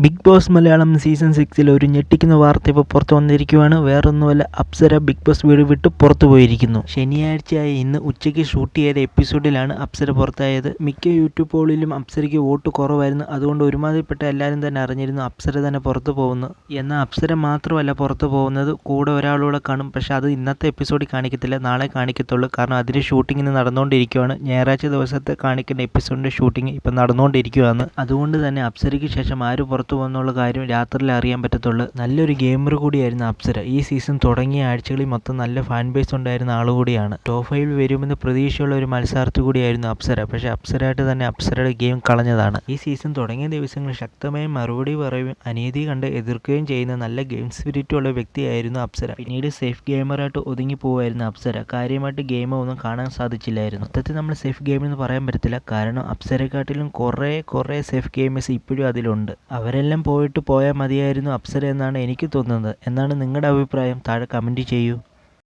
Big boss Malayalam season 6 ഒരു ഞെട്ടിക്കുന്ന വാർത്ത ഇപ്പോൾ പുറത്തു വന്നിരിക്കുകയാണ്. വേറൊന്നുമല്ല, അപ്സര ബിഗ് ബോസ് വീട് വിട്ട് പുറത്തു പോയിരിക്കുന്നു. ശനിയാഴ്ചയായി ഇന്ന് ഉച്ചയ്ക്ക് ഷൂട്ട് ചെയ്ത എപ്പിസോഡിലാണ് അപ്സര പുറത്തായത്. മിക്ക യൂട്യൂബ് പോളിലും അപ്സരയ്ക്ക് വോട്ട് കുറവായിരുന്നു. അതുകൊണ്ട് ഒരുമാതിരിപ്പെട്ട എല്ലാവരും തന്നെ അറിഞ്ഞിരുന്നു അപ്സര തന്നെ പുറത്തു പോകുന്നു. എന്നാൽ അപ്സര മാത്രമല്ല പുറത്തു പോകുന്നത്, കൂടെ ഒരാളൂടെ കാണും. പക്ഷേ അത് ഇന്നത്തെ എപ്പിസോഡിൽ കാണിക്കത്തില്ല, നാളെ കാണിക്കത്തുള്ളൂ. കാരണം അതിൻ്റെ ഷൂട്ടിങ്ങിന് നടന്നുകൊണ്ടിരിക്കുകയാണ്. ഞായറാഴ്ച ദിവസത്തെ കാണിക്കുന്ന എപ്പിസോഡിൻ്റെ ഷൂട്ടിംഗ് ഇപ്പം നടന്നുകൊണ്ടിരിക്കുകയാണ്. അതുകൊണ്ട് തന്നെ അപ്സരയ്ക്ക് ശേഷം ആര് പുറത്തു പോകുന്നുള്ള കാര്യം രാത്രിയിൽ അറിയാൻ പറ്റത്തുള്ളൂ. നല്ലൊരു ഗെയിമർ കൂടിയായിരുന്നു അപ്സര. ഈ സീസൺ തുടങ്ങിയ ആഴ്ചകളിൽ മൊത്തം നല്ല ഫാൻ ബേസ് ഉണ്ടായിരുന്ന ആളുകൂടിയാണ്. ടോപ്പ് 5 വരുമെന്ന് പ്രതീക്ഷയുള്ള ഒരു മത്സരാർത്ഥി കൂടിയായിരുന്നു അപ്സര. പക്ഷേ അപ്സരയായിട്ട് തന്നെ അപ്സരയുടെ ഗെയിം കളഞ്ഞതാണ്. ഈ സീസൺ തുടങ്ങിയ ദിവസങ്ങളിൽ ശക്തമായ മറുപടി പറയുകയും അനീതി കണ്ട് എതിർക്കുകയും ചെയ്യുന്ന നല്ല ഗെയിം സ്പിരിറ്റ് ഉള്ള വ്യക്തിയായിരുന്നു അപ്സര. പിന്നീട് സേഫ് ഗെയിമറായിട്ട് ഒതുങ്ങി പോവായിരുന്നു അപ്സര. കാര്യമായിട്ട് ഗെയിം ഒന്നും കാണാൻ സാധിച്ചില്ലായിരുന്നു. മൊത്തത്തിൽ നമ്മൾ സേഫ് ഗെയിം എന്ന് പറയാൻ പറ്റത്തില്ല. കാരണം അപ്സരയെക്കാട്ടിലും കുറേ സേഫ് ഗെയിമേഴ്സ് ഇപ്പോഴും അതിലുണ്ട്. അവരെല്ലാം പോയാൽ മതിയായിരുന്നു അപ്സര എന്നാണ് എനിക്ക് തോന്നുന്നത്. എന്താണ് നിങ്ങളുടെ അഭിപ്രായം? താഴെ കമൻറ്റ് ചെയ്യൂ.